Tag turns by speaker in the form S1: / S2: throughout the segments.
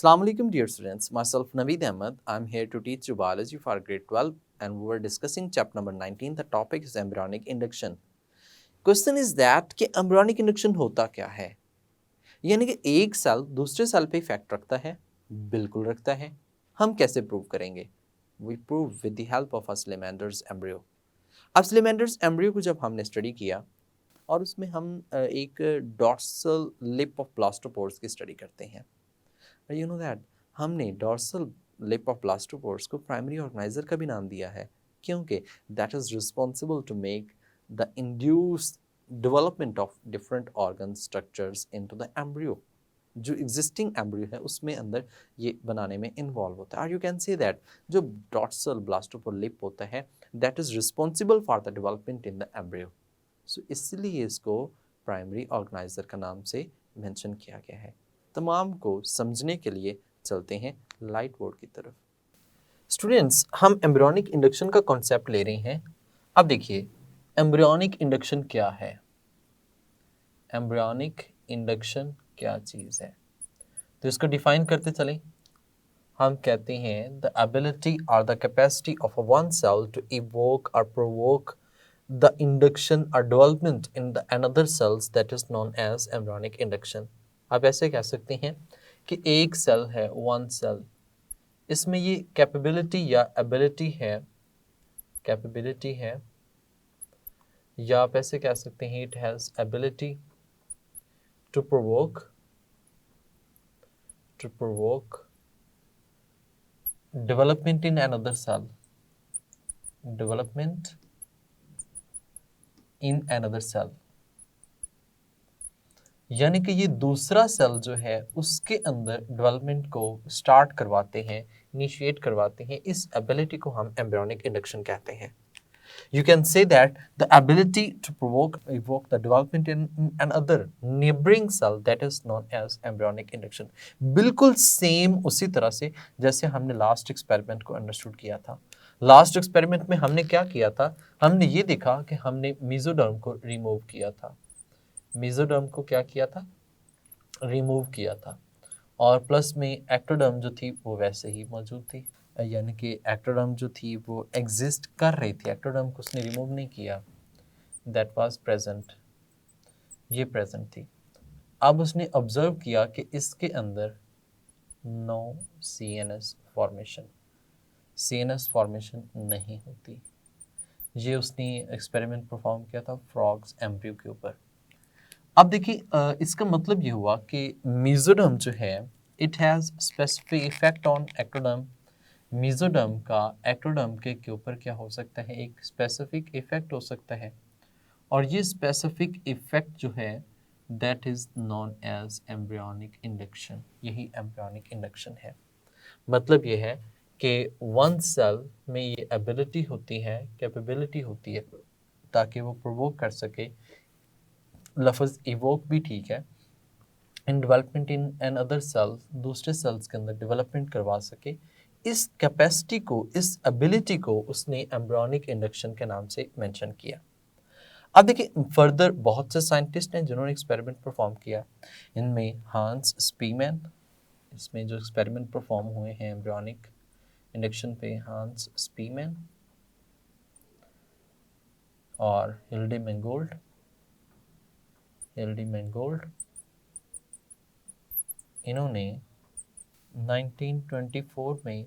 S1: Assalamu alaikum dear students, myself Naveed Ahmed. I'm here to teach you biology for grade 12 and we were discussing chapter number 19. The topic is embryonic induction. Question is that कि embryonic induction होता क्या है? यानी कि एक cell दूसरे cell पे effect रखता है? बिल्कुल रखता है। हम कैसे प्रूव करेंगे? We prove with the help of a Salamander's embryo. अब Salamander's embryo को जब हमने स्टडी किया और उसमें हम एक डॉर्सल लिप ऑफ ब्लास्टोपोर्स की स्टडी करते हैं। यू नो दैट हमने डॉर्सल लिप ऑफ ब्लास्टोपोर्स को प्राइमरी ऑर्गेनाइजर का भी नाम दिया है क्योंकि that is responsible to make the induce development of different organ structures into the embryo. जो एग्जिस्टिंग एम्ब्रियो है उसमें अंदर ये बनाने में इन्वॉल्व होता है। और यू कैन से दैट जो डॉर्सल ब्लास्टोपोर लिप होता है that is responsible for the development in the embryo. So इसलिए इसको प्राइमरी ऑर्गेनाइजर का नाम से मेंशन किया गया है। तमाम को समझने के लिए चलते हैं लाइट बोर्ड की तरफ। स्टूडेंट्स, हम एम्ब्रियोनिक इंडक्शन का कॉन्सेप्ट ले रहे हैं। अब देखिए एम्ब्रियोनिक इंडक्शन क्या है। एम्ब्रियोनिक इंडक्शन क्या चीज़ है तो इसको डिफाइन करते चलें। हम कहते हैं द एबिलिटी और the capacity of one cell to evoke और प्रोवोक द इंडक्शन और development in the another cells that is known as embryonic induction. आप ऐसे कह सकते हैं कि एक सेल है, वन सेल, इसमें ये कैपेबिलिटी या एबिलिटी है, कैपेबिलिटी है, या आप ऐसे कह सकते हैं it has ability to provoke development in another cell, development in another cell. यानी कि ये दूसरा सेल जो है उसके अंदर डेवलपमेंट को स्टार्ट करवाते हैं, इनिशिएट करवाते हैं। इस एबिलिटी को हम एम्ब्रियोनिक इंडक्शन कहते हैं। You can say that the ability to evoke the development in another neighboring cell that is known as embryonic induction। बिल्कुल सेम उसी तरह से जैसे हमने लास्ट एक्सपेरिमेंट को अंडरस्टूड किया था। लास्ट एक्सपेरिमेंट में हमने क्या किया था, हमने ये देखा कि हमने मेसोडर्म को रिमूव किया था। मेसोडर्म को क्या किया था, रिमूव किया था, और प्लस में एक्टोडर्म जो थी वो वैसे ही मौजूद थी। यानी कि एक्टोडर्म जो थी वो एग्जिस्ट कर रही थी, एक्टोडर्म को उसने रिमूव नहीं किया, दैट वाज प्रेजेंट, ये प्रेजेंट थी। अब उसने ऑब्जर्व किया कि इसके अंदर no CNS formation, CNS formation नहीं होती। ये उसने एक्सपेरिमेंट परफॉर्म किया था फ्रॉग्स एम्ब्रियो के ऊपर। अब देखिए इसका मतलब ये हुआ कि मेसोडर्म जो है it has specific effect on ectoderm. Mesoderm का एक्टोडर्म के ऊपर क्या हो सकता है, एक स्पेसिफिक इफेक्ट हो सकता है, और ये स्पेसिफिक इफेक्ट जो है that is known as embryonic induction. यही एम्ब्रियोनिक इंडक्शन है। मतलब ये है कि वन सेल में ये एबिलिटी होती है, कैपेबिलिटी होती है ताकि वो प्रोवोक कर सके, लफ्ज़ इवोक भी ठीक है, in development in another cell, दूसरे सेल्स के अंदर डेवलपमेंट करवा सके। इस कैपेसिटी को, इस एबिलिटी को उसने एम्ब्रियोनिक इंडक्शन के नाम से मेंशन किया। अब देखिए फर्दर बहुत से साइंटिस्ट हैं जिन्होंने एक्सपेरिमेंट परफॉर्म किया। इनमें हांस स्पीमैन, इसमें जो एक्सपेरिमेंट परफॉर्म हुए हैं एम्ब्रियोनिक इंडक्शन पे, हांस स्पीमैन और हिल्डी मैंगोल्ड, इन्होंने 1924 में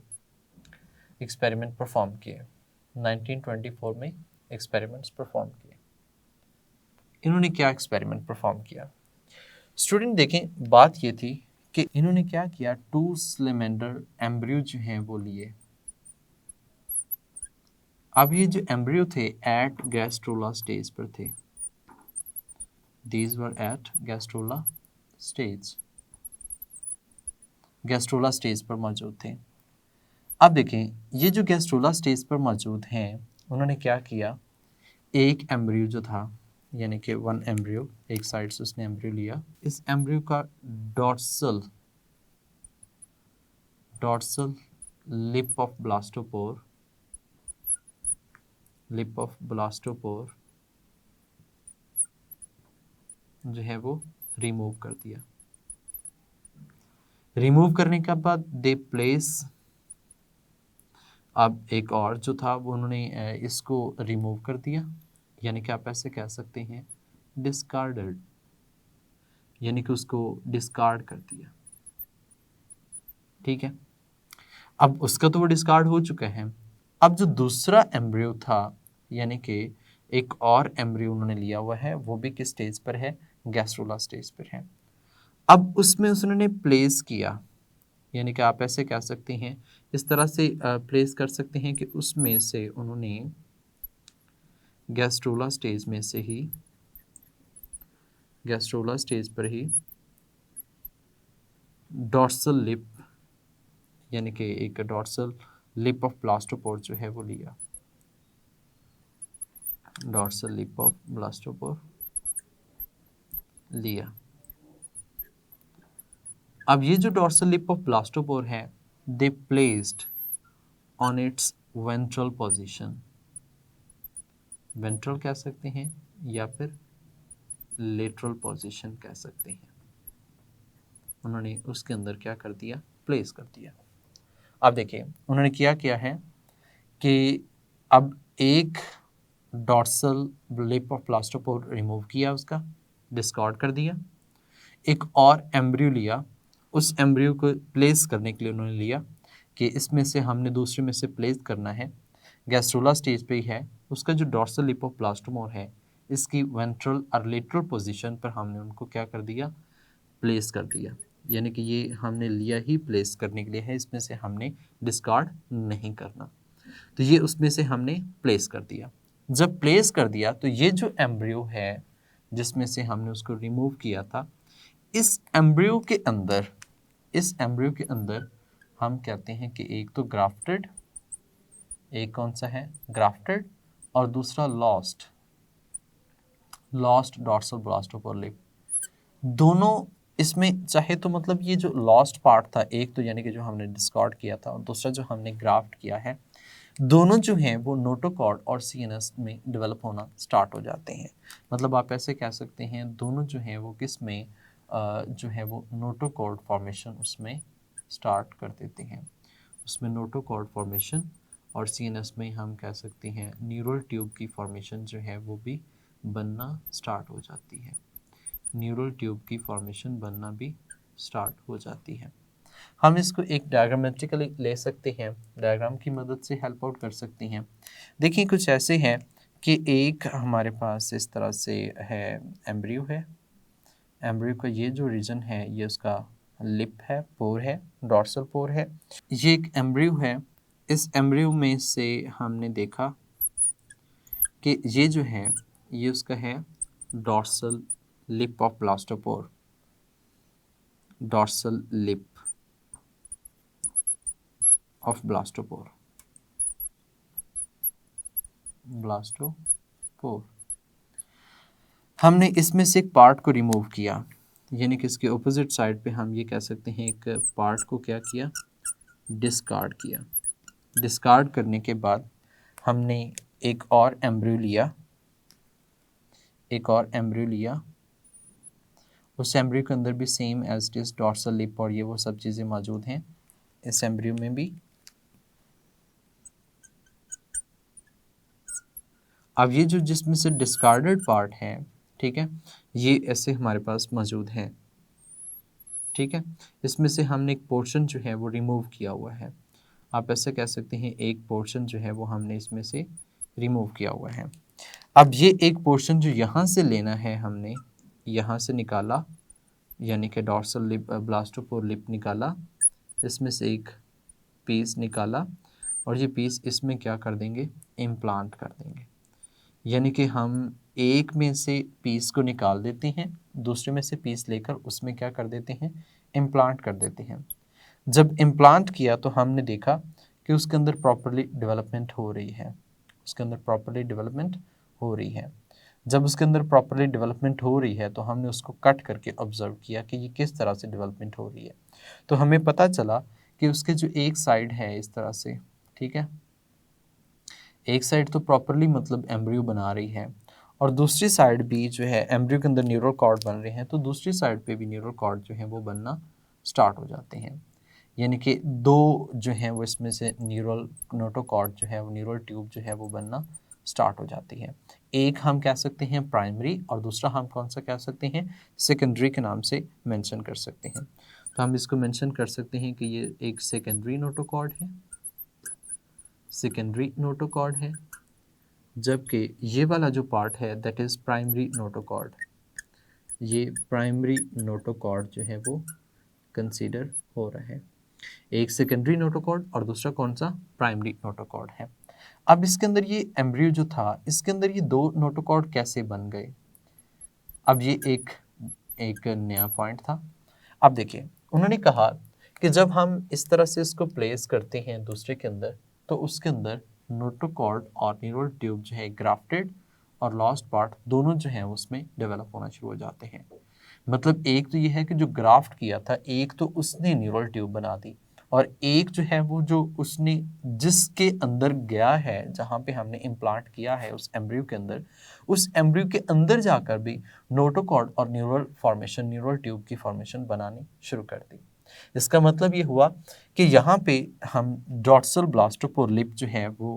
S1: एक्सपेरिमेंट परफॉर्म किए। 1924 में एक्सपेरिमेंट्स परफॉर्म किए। इन्होंने क्या एक्सपेरिमेंट परफॉर्म किया स्टूडेंट, देखें बात ये थी कि इन्होंने क्या किया, 2 सलेमेंडर एम्ब्रियो जो हैं वो लिए। अब ये जो एम्ब्रियो थे एट गैस्ट्रोला स्टेज पर थे, these were at gastrula stage, gastrula stage पर मौजूद थे। अब देखें ये जो गैस्ट्रोला स्टेज पर मौजूद हैं उन्होंने क्या किया, एक एम्ब्रियो जो था यानी कि वन एम्ब्रियो, एक साइड से उसने एम्ब्रियो लिया, इस एम्ब्रियो का डॉर्सल लिप ऑफ ब्लास्टोपोर जो है वो रिमूव कर दिया। रिमूव करने के बाद दे प्लेस, अब एक और जो था वो उन्होंने इसको रिमूव कर दिया, यानी कि आप ऐसे कह सकते हैं डिस्कार्डेड, यानी कि उसको डिस्कार्ड कर दिया। ठीक है, अब उसका तो वो डिस्कार्ड हो चुका है। अब जो दूसरा एम्ब्रियो था, यानी कि एक और एम्ब्रियो उन्होंने लिया हुआ है, वो भी किस स्टेज पर है, गैस्ट्रोला स्टेज पर है। अब उसमें उन्होंने प्लेस किया, यानी कि आप ऐसे कह सकते हैं, इस तरह से प्लेस कर सकते हैं कि उसमें से उन्होंने गैस्ट्रोला स्टेज में से ही, गैस्ट्रोला स्टेज पर ही डॉर्सल लिप, यानी कि एक डॉर्सल लिप ऑफ ब्लास्टोपोर जो है वो लिया, डॉर्सल लिप ऑफ ब्लास्टोपोर लिया। अब ये जो डॉर्सल लिप ऑफ ब्लास्टोपोर है, they placed on its ventral position, ventral कह सकते हैं या फिर लेटरल पोजीशन कह सकते हैं, उन्होंने उसके अंदर क्या कर दिया, प्लेस कर दिया। अब देखिए उन्होंने क्या है कि अब एक dorsal lip of blastopore remove किया, उसका डिस्कार्ड कर दिया, एक और एम्ब्रियो लिया, उस एम्ब्रियो को प्लेस करने के लिए उन्होंने लिया कि इसमें से हमने दूसरे में से प्लेस करना है, गैस्ट्रोला स्टेज पे ही है, उसका जो डॉर्सल लिप ऑफ ब्लास्टोपोर है, इसकी वेंट्रल और लेटरल पोजीशन पर हमने उनको क्या कर दिया, प्लेस कर दिया, यानी कि ये हमने लिया ही प्लेस करने के लिए है, इसमें से हमने डिस्कार्ड नहीं करना, तो ये उसमें से हमने प्लेस कर दिया। जब प्लेस कर दिया तो ये जो एम्ब्रियो है जिसमें से हमने उसको रिमूव किया था, इस एम्ब्रियो के अंदर, इस एम्ब्रियो के अंदर हम कहते हैं कि एक तो ग्राफ्टेड, एक कौन सा है, ग्राफ्टेड, और दूसरा lost, lost dorsal blastopore lip. दोनों इसमें चाहे तो मतलब ये जो लॉस्ट पार्ट था, एक तो यानी कि जो हमने डिस्कार्ड किया था और दूसरा जो हमने ग्राफ्ट किया है, दोनों जो हैं वो नोटोकॉर्ड और सीएनएस में डेवलप होना स्टार्ट हो जाते हैं। मतलब आप ऐसे कह सकते हैं दोनों जो हैं वो किस में जो है वो नोटोकॉर्ड फॉर्मेशन उसमें स्टार्ट कर देते हैं, उसमें नोटोकॉर्ड फॉर्मेशन, और सीएनएस में हम कह सकते हैं न्यूरल ट्यूब की फॉर्मेशन जो है वो भी बनना स्टार्ट हो जाती है, न्यूरल ट्यूब की फॉर्मेशन बनना भी स्टार्ट हो जाती है। हम इसको एक डायग्रामेटिकली ले सकते हैं, डायग्राम की मदद से हेल्प आउट कर सकते हैं। देखिए कुछ ऐसे है कि एक हमारे पास इस तरह से है, एम्ब्रियो है, एम्ब्रियो का ये जो रीजन है ये उसका लिप है, पोर है, डॉर्सल पोर है, ये एक एम्ब्रियो है। इस एम्ब्रियो में से हमने देखा कि ये जो है ये उसका है dorsal lip of blastopore, dorsal lip of blastopore, blastopore. हमने इसमें से एक पार्ट को रिमूव किया, यानी कि इसके ऑपोजिट साइड पे हम ये कह सकते हैं एक पार्ट को क्या किया, डिस्कार्ड किया। डिस्कार्ड करने के बाद हमने एक और एम्ब्रियो लिया, एक और एम्ब्रियो लिया, उस एम्ब्रियो के अंदर भी same as it is dorsal lip और ये वो सब चीज़ें मौजूद हैं इस एम्ब्रियो में भी। अब ये जो जिसमें से डिस्कार्डेड पार्ट है, ठीक है, ये ऐसे हमारे पास मौजूद हैं, ठीक है, इसमें से हमने एक पोर्शन जो है वो रिमूव किया हुआ है, आप ऐसे कह सकते हैं एक पोर्शन जो है वो हमने इसमें से रिमूव किया हुआ है। अब ये एक पोर्शन जो यहाँ से लेना है, हमने यहाँ से निकाला, यानी कि डॉर्सल लिप ब्लास्टोपोर लिप निकाला, इसमें से एक पीस निकाला और ये पीस इसमें क्या कर देंगे, इम्प्लांट कर देंगे, यानी कि हम एक में से पीस को निकाल देते हैं, दूसरे में से पीस लेकर उसमें क्या कर देते हैं, इम्प्लांट कर देते हैं। जब इम्प्लांट किया तो हमने देखा कि उसके अंदर प्रॉपर्ली डेवलपमेंट हो रही है, उसके अंदर प्रॉपर्ली डेवलपमेंट हो रही है। जब उसके अंदर प्रॉपर्ली डेवलपमेंट हो रही है तो हमने उसको कट करके ऑब्जर्व किया कि ये किस तरह से डेवलपमेंट हो रही है, तो हमें पता चला कि उसके जो एक साइड है इस तरह से, ठीक है, एक साइड तो प्रॉपरली मतलब एम्ब्रियो बना रही है और दूसरी साइड भी जो है एम्ब्रियो के अंदर न्यूरल कॉर्ड बन रहे हैं, तो दूसरी साइड पे भी न्यूरल कॉर्ड जो है वो बनना स्टार्ट हो जाते हैं, यानी कि दो जो हैं वो इसमें से न्यूरल नोटोकॉर्ड जो है वो न्यूरल ट्यूब जो है वो बनना स्टार्ट हो जाती है। एक हम कह सकते हैं प्राइमरी और दूसरा हम कौन सा कह सकते हैं, सेकेंडरी के नाम से मेंशन कर सकते हैं। तो हम इसको मेंशन कर सकते हैं कि ये एक सेकेंडरी नोटोकॉर्ड है, सेकेंडरी नोटोकॉर्ड है, जबकि ये वाला जो पार्ट है दैट इज़ प्राइमरी नोटोकॉर्ड। ये प्राइमरी नोटोकॉर्ड जो है वो कंसीडर हो रहा है। एक सेकेंडरी नोटोकॉर्ड और दूसरा कौन सा, प्राइमरी नोटोकॉर्ड है। अब इसके अंदर ये एम्ब्रियो जो था, इसके अंदर ये दो नोटोकॉर्ड कैसे बन गए, अब ये एक नया पॉइंट था। अब देखिए उन्होंने कहा कि जब हम इस तरह से इसको प्लेस करते हैं दूसरे के अंदर, तो उसके अंदर नोटोकॉर्ड और न्यूरल ट्यूब जो है ग्राफ्टेड और लॉस्ट पार्ट दोनों जो हैं उसमें डेवलप होना शुरू हो जाते हैं। मतलब एक तो ये है कि जो ग्राफ्ट किया था, एक तो उसने न्यूरल ट्यूब बना दी, और एक जो है वो जो उसने जिसके अंदर गया है, जहाँ पे हमने इम्प्लांट किया है उस एम्ब्रियो के अंदर, उस एम्ब्रियो के अंदर जाकर भी नोटोकॉर्ड और न्यूरल फॉर्मेशन, न्यूरल ट्यूब की फॉर्मेशन बनानी शुरू कर दी। इसका मतलब ये हुआ कि यहाँ पे हम डॉर्सल ब्लास्टोपोर लिप जो है वो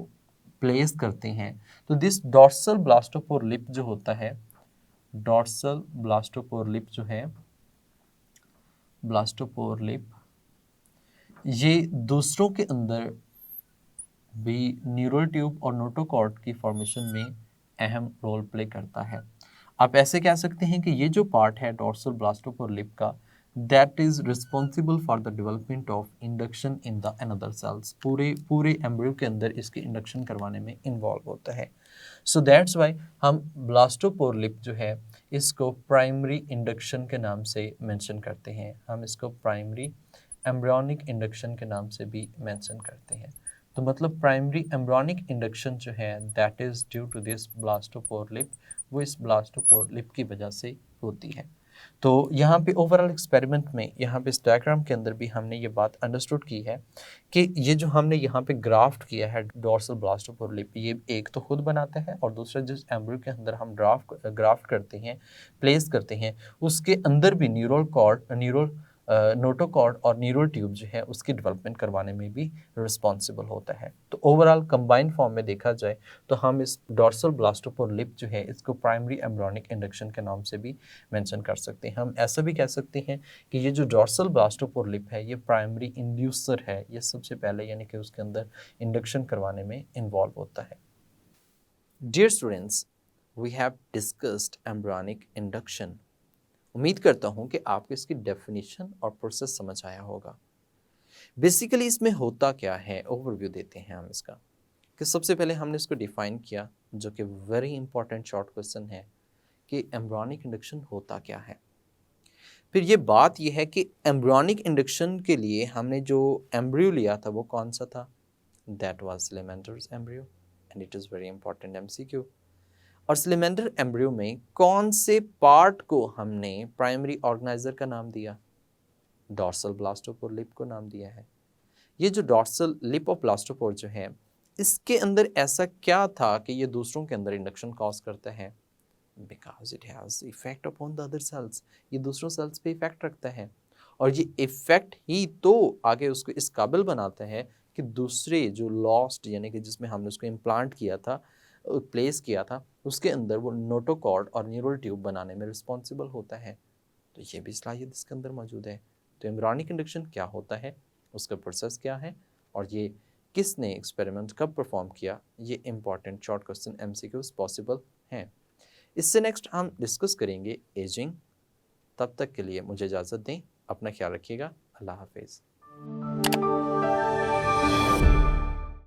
S1: प्लेस करते हैं। तो दिस डॉर्सल ब्लास्टोपोर लिप जो होता है, डॉर्सल ब्लास्टोपोर लिप जो है, ब्लास्टोपोर लिप, ये दूसरों के अंदर भी न्यूरल ट्यूब और नोटोकॉर्ड की फॉर्मेशन में अहम रोल प्ले करता है। आप ऐसे कह सकते हैं कि ये जो पार्ट है डॉर्सल ब्लास्टोपोर लिप का, that is responsible for the development of induction in the another cells. पूरे एम्ब्रियो के अंदर इसके इंडक्शन करवाने में इन्वॉल्व होता है। सो दैट्स वाई हम ब्लास्टोपोर लिप जो है इसको प्राइमरी इंडक्शन के नाम से मेंशन करते हैं। हम इसको प्राइमरी एम्ब्रियोनिक इंडक्शन के नाम से भी मेंशन करते हैं। तो मतलब प्राइमरी एम्ब्रियोनिक इंडक्शन जो है that is due to this blastopore lip, वो इस ब्लास्टोपोर लिप की वजह से होती है। तो यहाँ पे ओवरऑल एक्सपेरिमेंट में, यहाँ पे इस डायग्राम के अंदर भी हमने ये बात अंडरस्टूड की है कि ये जो हमने यहाँ पे ग्राफ्ट किया है डॉर्सल ब्लास्टोपोर लिप, ये एक तो खुद बनाता है और दूसरा जिस एम्ब्रियो के अंदर हम ग्राफ्ट करते हैं, प्लेस करते हैं, उसके अंदर भी नोटोकॉर्ड और न्यूरल ट्यूब जो है उसकी डेवलपमेंट करवाने में भी रिस्पॉन्सिबल होता है। तो ओवरऑल कंबाइंड फॉर्म में देखा जाए तो हम इस डॉर्सल ब्लास्टोपोर लिप जो है इसको प्राइमरी एम्ब्रियोनिक इंडक्शन के नाम से भी मेंशन कर सकते हैं। हम ऐसा भी कह सकते हैं कि ये जो डॉर्सल ब्लास्टोपोर लिप है ये प्राइमरी इंड्यूसर है, ये सबसे पहले यानी कि उसके अंदर इंडक्शन करवाने में इन्वॉल्व होता है। Dear students, we have discussed embryonic induction. उम्मीद करता हूं कि आपको इसकी डेफिनेशन और प्रोसेस समझ आया होगा। बेसिकली इसमें होता क्या है, ओवरव्यू देते हैं हम इसका। कि सबसे पहले हमने इसको डिफाइन किया, जो कि वेरी इंपॉर्टेंट शॉर्ट क्वेश्चन है कि एम्ब्रियोनिक इंडक्शन होता क्या है। फिर ये बात ये है कि एम्ब्रियोनिक इंडक्शन के लिए हमने जो एम्ब्रियो लिया था वो कौन सा था, that was salamander's embryo, and it is very important MCQ. और सिलेमेंडर एम्ब्रियो में कौन से पार्ट को हमने प्राइमरी ऑर्गेनाइजर का नाम दिया, डॉर्सल ब्लास्टोपोर लिप को नाम दिया है। ये जो डॉर्सल लिप ऑफ ब्लास्टोपोर जो है, इसके अंदर ऐसा क्या था कि ये दूसरों के अंदर इंडक्शन कॉज करता है, because it has effect upon the other sales, ये दूसरों सेल्स पे इफेक्ट रखता है, और ये इफेक्ट ही तो आगे उसको इस काबिल बनाता है कि दूसरे जो लॉस्ट यानी कि जिसमें हमने उसको इम्प्लांट किया था, प्लेस किया था, उसके अंदर वो नोटोकॉर्ड और न्यूरल ट्यूब बनाने में रिस्पॉन्सिबल होता है। तो ये भी सलाहियत इसके अंदर मौजूद है। तो एम्ब्रियोनिक इंडक्शन क्या होता है, उसका प्रोसेस क्या है, और ये किसने एक्सपेरिमेंट कब परफॉर्म किया, ये important short question MCQs possible हैं। इससे नेक्स्ट हम डिस्कस करेंगे एजिंग। तब तक के लिए मुझे इजाज़त दें, अपना ख्याल रखिएगा, अल्लाह हाफिज़।